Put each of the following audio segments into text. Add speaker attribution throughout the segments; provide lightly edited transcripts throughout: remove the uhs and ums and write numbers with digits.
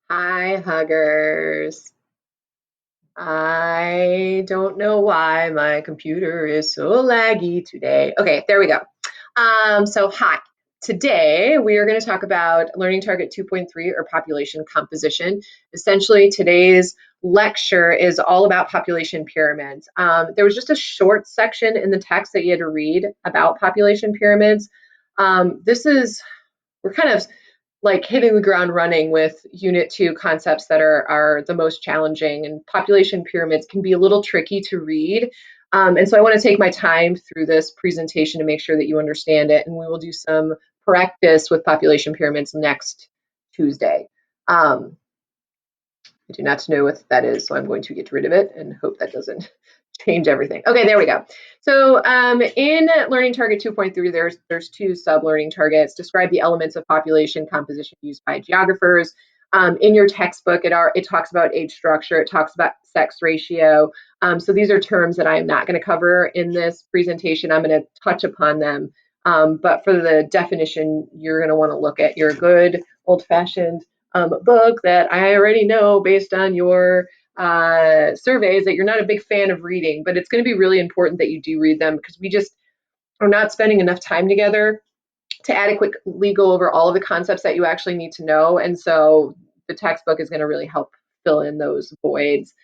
Speaker 1: Hi, huggers. I don't know why my computer is so laggy today. Okay, there we go. Hi. Today we are going to talk about Learning Target 2.3 or population composition. Essentially, today's lecture is all about population pyramids. There was just a short section in the text that you had to read about population pyramids. We're kind of like hitting the ground running with unit 2 concepts that are the most challenging, and population pyramids can be a little tricky to read. And so I want to take my time through this presentation to make sure that you understand it, and we will do some practice with population pyramids next Tuesday. I do not know what that is, so I'm going to get rid of it and hope that doesn't change everything. Okay, there we go. So in Learning Target 2.3, there's two sub-learning targets. Describe the elements of population composition used by geographers. In your textbook, it talks about age structure, it talks about sex ratio. So these are terms that I'm not going to cover in this presentation. I'm going to touch upon them. But for the definition, you're going to want to look at your good old-fashioned book that I already know based on your surveys that you're not a big fan of reading, but it's going to be really important that you do read them because we just are not spending enough time together to adequately go over all of the concepts that you actually need to know. And so the textbook is going to really help fill in those voids.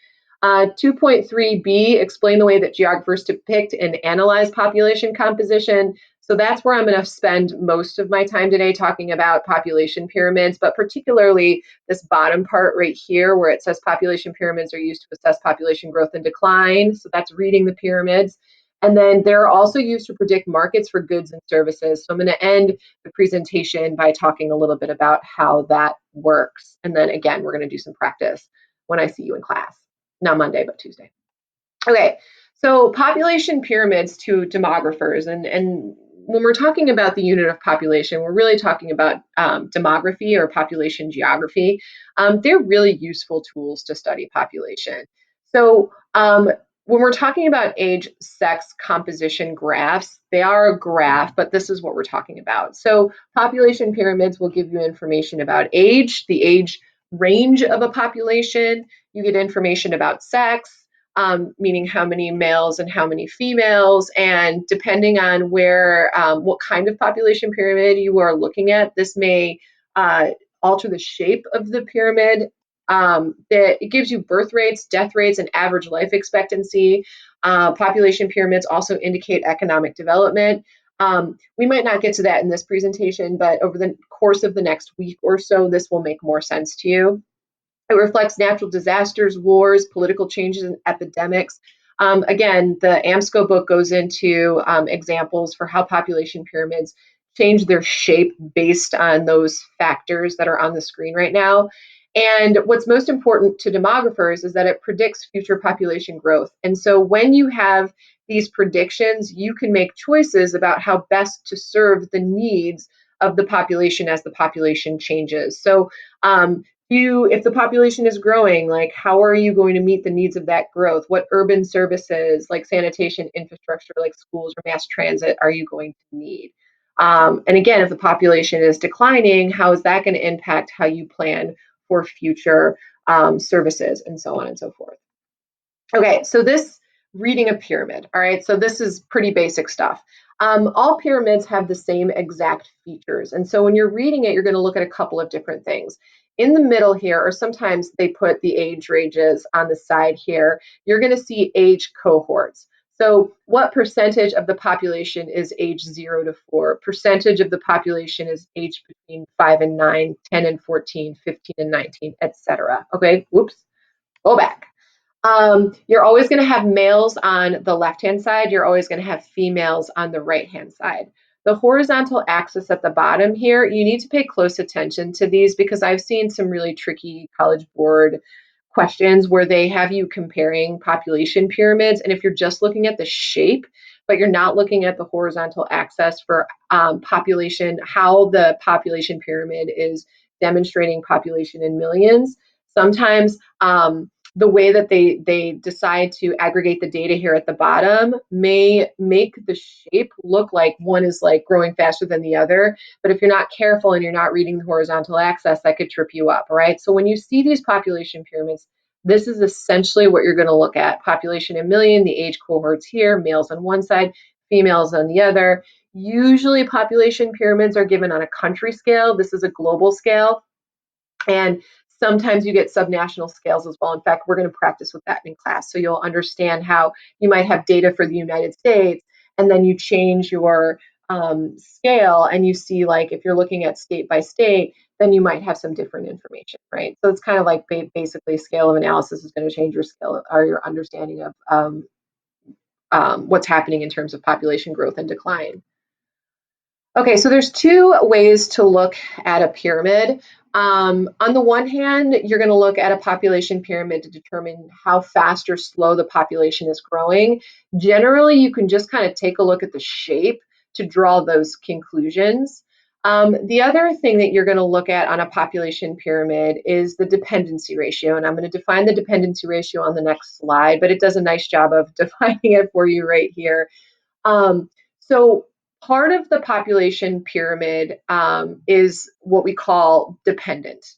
Speaker 1: 2.3b, explain the way that geographers depict and analyze population composition. So that's where I'm going to spend most of my time today talking about population pyramids, but particularly this bottom part right here where it says population pyramids are used to assess population growth and decline. So that's reading the pyramids. And then they're also used to predict markets for goods and services. So I'm going to end the presentation by talking a little bit about how that works. And then again, we're going to do some practice when I see you in class. Not Monday, but Tuesday. Okay, so population pyramids to demographers. And when we're talking about the unit of population, we're really talking about demography or population geography. They're really useful tools to study population. So when we're talking about age, sex, composition graphs, they are a graph, but this is what we're talking about. So population pyramids will give you information about age, the age range of a population. You get information about sex, meaning how many males and how many females. And depending on what kind of population pyramid you are looking at, this may alter the shape of the pyramid. It gives you birth rates, death rates, and average life expectancy. Population pyramids also indicate economic development. We might not get to that in this presentation, but over the course of the next week or so, this will make more sense to you. It reflects natural disasters, wars, political changes, and epidemics. Again, the AMSCO book goes into examples for how population pyramids change their shape based on those factors that are on the screen right now. And what's most important to demographers is that it predicts future population growth. And so when you have these predictions, you can make choices about how best to serve the needs of the population as the population changes. So if the population is growing, like how are you going to meet the needs of that growth? What urban services like sanitation infrastructure like schools or mass transit are you going to need? And again, if the population is declining, how is that going to impact how you plan for future services and so on and so forth? Okay, so this reading a pyramid, all right, so this is pretty basic stuff. All pyramids have the same exact features. And so when you're reading it, you're going to look at a couple of different things. In the middle here, or sometimes they put the age ranges on the side here, you're going to see age cohorts. So what percentage of the population is age 0 to 4? Percentage of the population is age between 5 and 9, 10 and 14, 15 and 19, etc. Okay, whoops, go back. You're always going to have males on the left-hand side. You're always going to have females on the right-hand side. The horizontal axis at the bottom here, you need to pay close attention to these because I've seen some really tricky College Board questions where they have you comparing population pyramids. And if you're just looking at the shape, but you're not looking at the horizontal axis for population, how the population pyramid is demonstrating population in millions, sometimes the way that they decide to aggregate the data here at the bottom may make the shape look like one is like growing faster than the other. But if you're not careful and you're not reading the horizontal axis, that could trip you up, right? So when you see these population pyramids, this is essentially what you're going to look at. Population in million, the age cohorts here, males on one side, females on the other. Usually population pyramids are given on a country scale. This is a global scale. And sometimes you get subnational scales as well. In fact, we're going to practice with that in class. So you'll understand how you might have data for the United States, and then you change your scale, and you see, like, if you're looking at state by state, then you might have some different information, right? So it's kind of like basically scale of analysis is going to change your scale or your understanding of what's happening in terms of population growth and decline. Okay, so there's two ways to look at a pyramid. On the one hand, you're going to look at a population pyramid to determine how fast or slow the population is growing. Generally, you can just kind of take a look at the shape to draw those conclusions. The other thing that you're going to look at on a population pyramid is the dependency ratio, and I'm going to define the dependency ratio on the next slide, but it does a nice job of defining it for you right here. So part of the population pyramid is what we call dependence,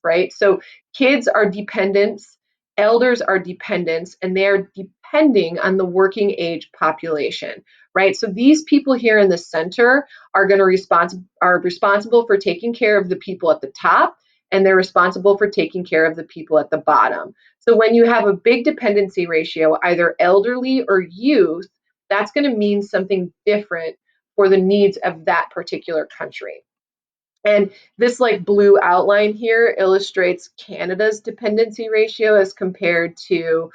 Speaker 1: right? So kids are dependents, elders are dependents, and they're depending on the working age population, right? So these people here in the center are going to are responsible for taking care of the people at the top, and they're responsible for taking care of the people at the bottom. So when you have a big dependency ratio, either elderly or youth, that's going to mean something different for the needs of that particular country. And this like blue outline here illustrates Canada's dependency ratio as compared to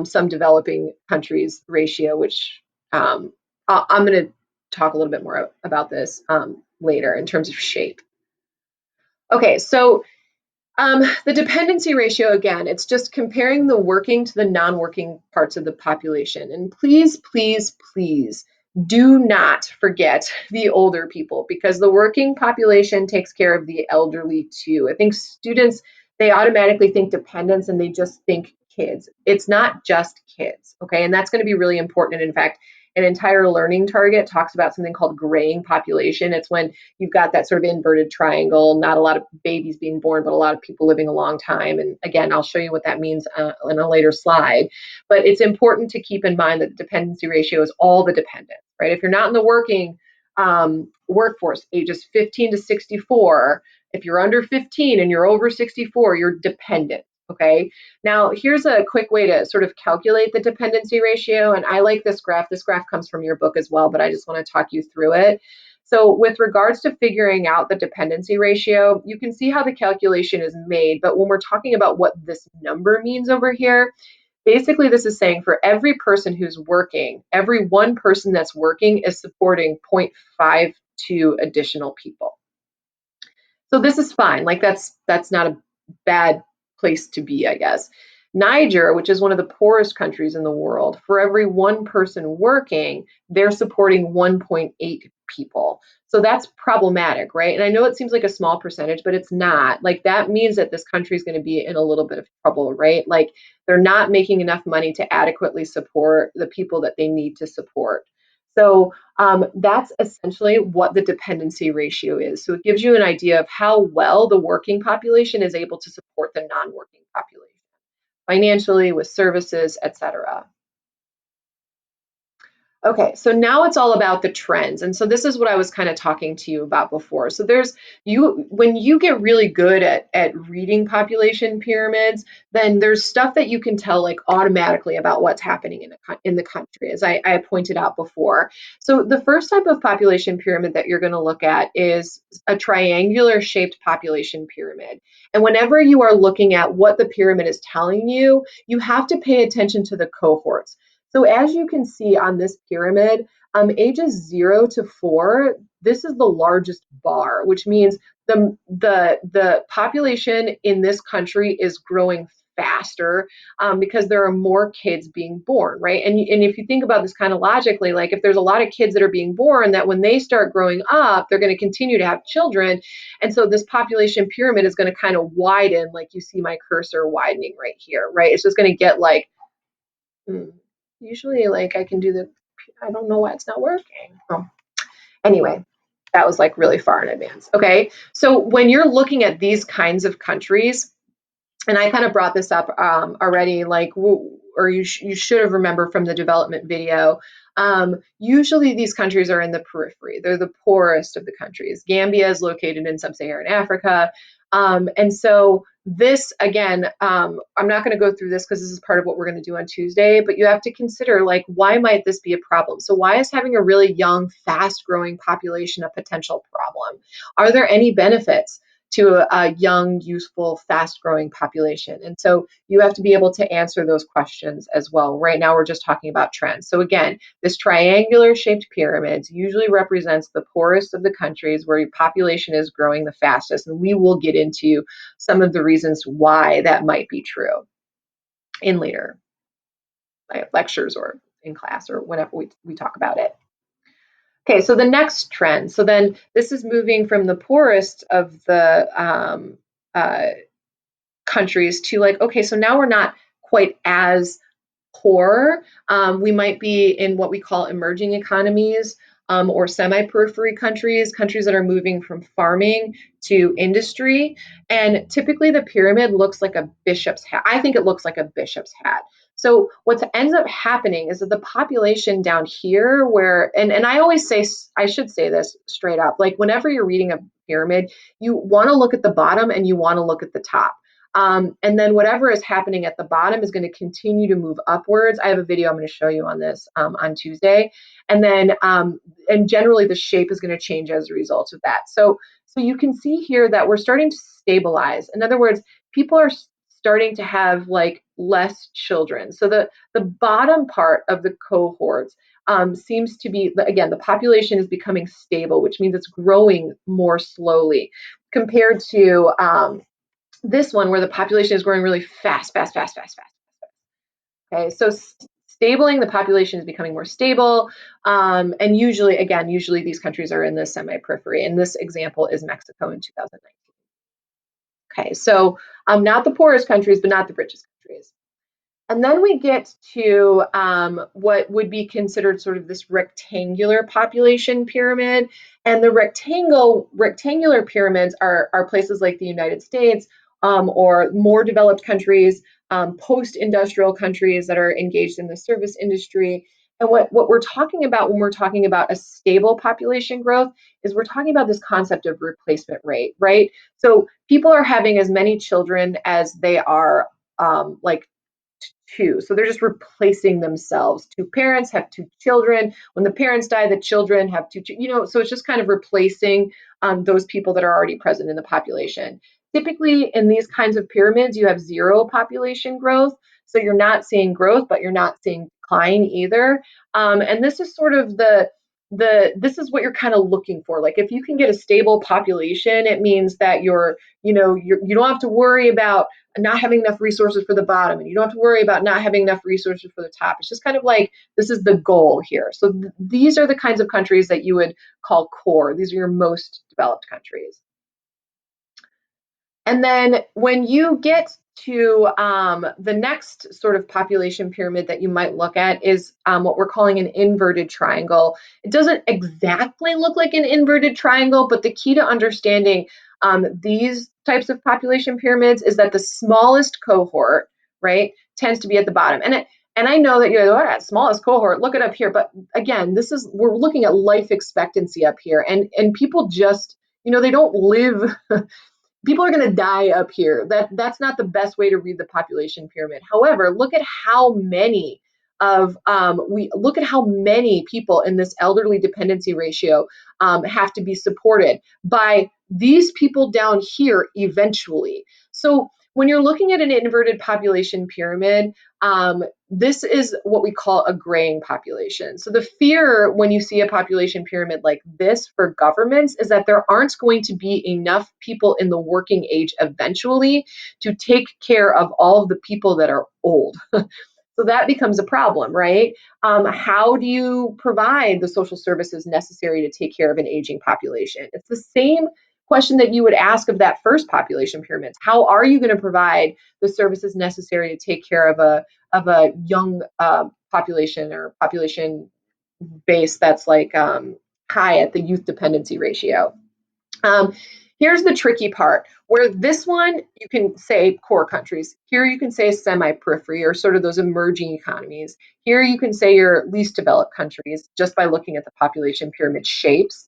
Speaker 1: some developing countries' ratio, which I'm going to talk a little bit more about this later in terms of shape. Okay, so the dependency ratio, again, it's just comparing the working to the non-working parts of the population. And please, please, please do not forget the older people, because the working population takes care of the elderly too. I think students, they automatically think dependents and they just think kids. It's not just kids, okay? And that's going to be really important. And in fact, an entire learning target talks about something called graying population. It's when you've got that sort of inverted triangle, not a lot of babies being born, but a lot of people living a long time. And again, I'll show you what that means in a later slide. But it's important to keep in mind that the dependency ratio is all the dependents, right? If you're not in the working workforce, ages 15 to 64, if you're under 15 and you're over 64, you're dependent. Okay, now here's a quick way to sort of calculate the dependency ratio. And I like this graph. This graph comes from your book as well, but I just want to talk you through it. So with regards to figuring out the dependency ratio, you can see how the calculation is made. But when we're talking about what this number means over here, basically this is saying for every person who's working, every one person that's working is supporting 0.52 additional people. So this is fine. Like that's not a bad place to be, I guess. Niger, which is one of the poorest countries in the world, for every one person working, they're supporting 1.8 people. So that's problematic, right? And I know it seems like a small percentage, but it's not. Like that means that this country is going to be in a little bit of trouble, right? Like they're not making enough money to adequately support the people that they need to support. So that's essentially what the dependency ratio is. So it gives you an idea of how well the working population is able to support the non-working population, financially, with services, etc. Okay, so now it's all about the trends. And so this is what I was kind of talking to you about before. So when you get really good at reading population pyramids, then there's stuff that you can tell like automatically about what's happening in the country, as I pointed out before. So the first type of population pyramid that you're going to look at is a triangular shaped population pyramid. And whenever you are looking at what the pyramid is telling you, you have to pay attention to the cohorts. So as you can see on this pyramid, ages 0 to 4, this is the largest bar, which means the population in this country is growing faster because there are more kids being born, right? And if you think about this kind of logically, like if there's a lot of kids that are being born, that when they start growing up, they're going to continue to have children. And so this population pyramid is going to kind of widen, like you see my cursor widening right here, right? It's just going to get like, usually like I can do I don't know why it's not working. Oh, anyway, that was like really far in advance. Okay. So when you're looking at these kinds of countries, and I kind of brought this up already, like, or you should have remembered from the development video. Usually these countries are in the periphery. They're the poorest of the countries. Gambia is located in sub-Saharan Africa. And so this, again, I'm not going to go through this because this is part of what we're going to do on Tuesday, but you have to consider, like, why might this be a problem? So why is having a really young, fast-growing population a potential problem? Are there any benefits to a young, youthful, fast-growing population? And so you have to be able to answer those questions as well. Right now, we're just talking about trends. So again, this triangular-shaped pyramids usually represents the poorest of the countries where population is growing the fastest. And we will get into some of the reasons why that might be true in later lectures or in class or whenever we talk about it. Okay, so the next trend. So then this is moving from the poorest of the countries to like, okay, so now we're not quite as poor. We might be in what we call emerging economies or semi-periphery countries, countries that are moving from farming to industry. And typically the pyramid looks like a bishop's hat. I think it looks like a bishop's hat. So what ends up happening is that the population down here and I always say, I should say this straight up, like whenever you're reading a pyramid, you want to look at the bottom and you want to look at the top. And then whatever is happening at the bottom is going to continue to move upwards. I have a video I'm going to show you on this on Tuesday. And then, and generally the shape is going to change as a result of that. So you can see here that we're starting to stabilize. In other words, people are starting to have like less children. So the bottom part of the cohorts seems to be, again, the population is becoming stable, which means it's growing more slowly compared to this one where the population is growing really fast. Okay, so stabling the population is becoming more stable. And usually these countries are in the semi-periphery. And this example is Mexico in 2019. Okay, so not the poorest countries, but not the richest countries. And then we get to what would be considered sort of this rectangular population pyramid. And the rectangular pyramids are places like the United States or more developed countries, post-industrial countries that are engaged in the service industry. And what we're talking about when we're talking about a stable population growth is we're talking about this concept of replacement rate, right? So people are having as many children as they are like two. So they're just replacing themselves. Two parents have two children. When the parents die, the children have two, so it's just kind of replacing those people that are already present in the population. Typically in these kinds of pyramids, you have zero population growth. So you're not seeing growth, but you're not seeing decline either. And this is sort of this is what you're kind of looking for. Like if you can get a stable population, it means that you don't have to worry about not having enough resources for the bottom, and you don't have to worry about not having enough resources for the top. It's just kind of like this is the goal here. So these are the kinds of countries that you would call core. These are your most developed countries. And then when you get to the next sort of population pyramid that you might look at is what we're calling an inverted triangle. It doesn't exactly look like an inverted triangle, but the key to understanding these types of population pyramids is that the smallest cohort, right, tends to be at the bottom. And I know that you're like, oh, smallest cohort, look it up here. But again, we're looking at life expectancy up here. And people just, they don't live people are going to die up here. That's not the best way to read the population pyramid. However, look at how many people in this elderly dependency ratio have to be supported by these people down here eventually. So when you're looking at an inverted population pyramid, this is what we call a graying population. So the fear when you see a population pyramid like this for governments is that there aren't going to be enough people in the working age eventually to take care of all of the people that are old. So that becomes a problem, right? How do you provide the social services necessary to take care of an aging population? It's the same question that you would ask of that first population pyramid. How are you going to provide the services necessary to take care of a young population or population base that's like high at the youth dependency ratio? Um, Here's the tricky part where this one you can say core countries. Here you can say semi periphery or sort of those emerging economies. Here you can say your least developed countries just by looking at the population pyramid shapes.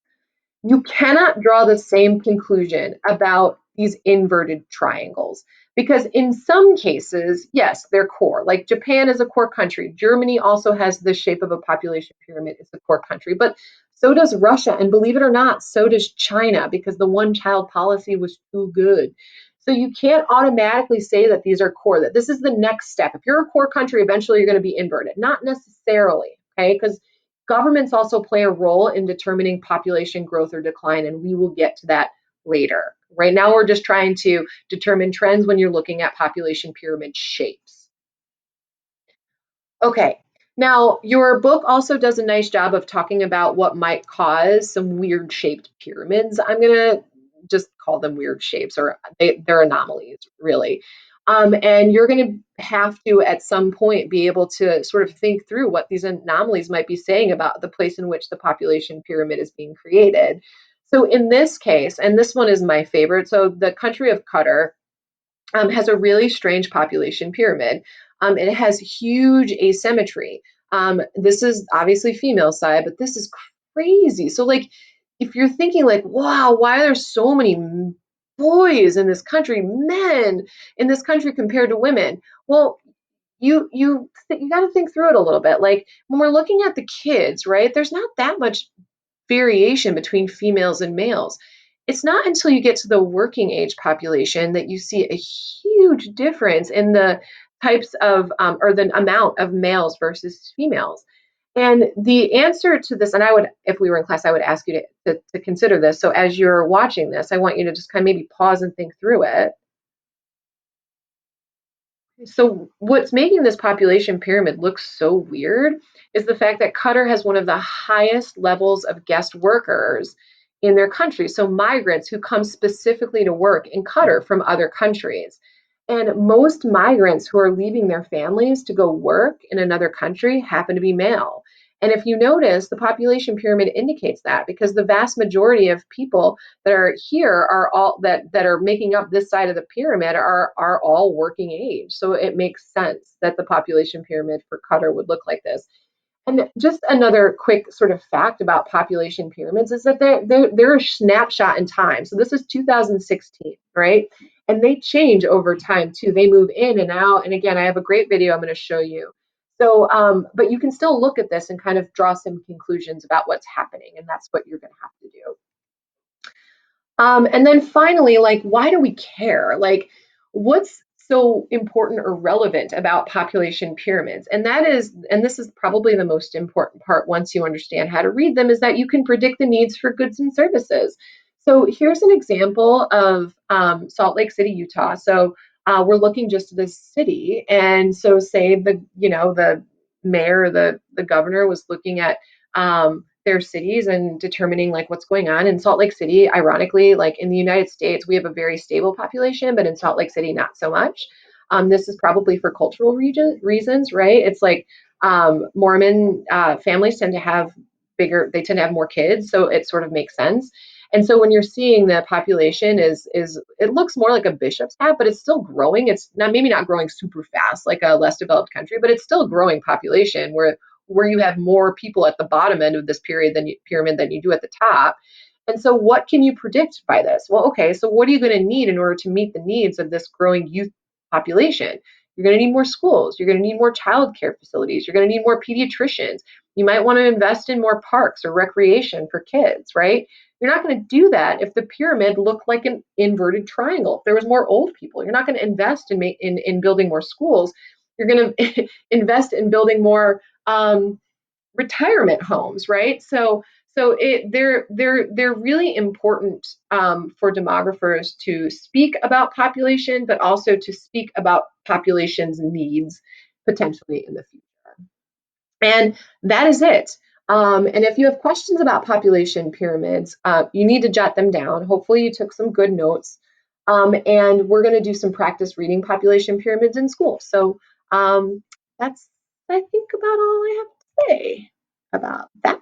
Speaker 1: You cannot draw the same conclusion about these inverted triangles because in some cases, yes, they're core. Like Japan is a core country. Germany also has the shape of a population pyramid. It's a core country, but so does Russia. And believe it or not, so does China because the one child policy was too good. So you can't automatically say that these are core, that this is the next step. If you're a core country, eventually you're going to be inverted. Not necessarily, okay? Because governments also play a role in determining population growth or decline, and we will get to that later. Right now, we're just trying to determine trends when you're looking at population pyramid shapes. Okay, now your book also does a nice job of talking about what might cause some weird shaped pyramids. I'm going to just call them weird shapes, or they're anomalies, really. And you're going to have to, at some point, be able to sort of think through what these anomalies might be saying about the place in which the population pyramid is being created. So, in this case, and this one is my favorite, so the country of Qatar has a really strange population pyramid. It has huge asymmetry. This is obviously female side, but this is crazy. So, like, if you're thinking, like, wow, why are there so many boys in this country, men in this country compared to women? Well, you got to think through it a little bit. Like when we're looking at the kids, right? There's not that much variation between females and males. It's not until you get to the working age population that you see a huge difference in the types of or the amount of males versus females. And the answer to this, and I would, if we were in class, I would ask you to consider this. So as you're watching this, I want you to just kind of maybe pause and think through it. So what's making this population pyramid look so weird is the fact that Qatar has one of the highest levels of guest workers in their country. So migrants who come specifically to work in Qatar from other countries. And most migrants who are leaving their families to go work in another country happen to be male. And if you notice, the population pyramid indicates that because the vast majority of people that are here are all that are making up this side of the pyramid are all working age. So it makes sense that the population pyramid for Qatar would look like this. And just another quick sort of fact about population pyramids is that they're a snapshot in time. So this is 2016, right? And they change over time too. They move in and out. And again, I have a great video I'm going to show you. So, but you can still look at this and kind of draw some conclusions about what's happening. And that's what you're going to have to do. And then finally, like, why do we care? Like, what's so important or relevant about population pyramids? And that is, and this is probably the most important part once you understand how to read them, is that you can predict the needs for goods and services. So here's an example of Salt Lake City, Utah. So we're looking just at this city, and so say the mayor, the governor was looking at their cities and determining like what's going on in Salt Lake City. Ironically, like in the United States, we have a very stable population, but in Salt Lake City, not so much. This is probably for cultural reasons, right? It's like Mormon families tend to have they tend to have more kids, so it sort of makes sense. And so when you're seeing the population is it looks more like a bishop's hat, but it's still growing. It's not maybe not growing super fast like a less developed country, but it's still a growing population where you have more people at the bottom end of this pyramid than you do at the top. And so what can you predict by this? Well, okay, so what are you going to need in order to meet the needs of this growing youth population? You're going to need more schools. You're going to need more childcare facilities. You're going to need more pediatricians. You might want to invest in more parks or recreation for kids, right? You're not going to do that if the pyramid looked like an inverted triangle. If there was more old people, you're not going to invest in building more schools. You're going to invest in building more retirement homes, right? They're really important for demographers to speak about population, but also to speak about population's needs potentially in the future. And that is it. And if you have questions about population pyramids, you need to jot them down. Hopefully, you took some good notes. And we're going to do some practice reading population pyramids in school. So that's, I think, about all I have to say about that.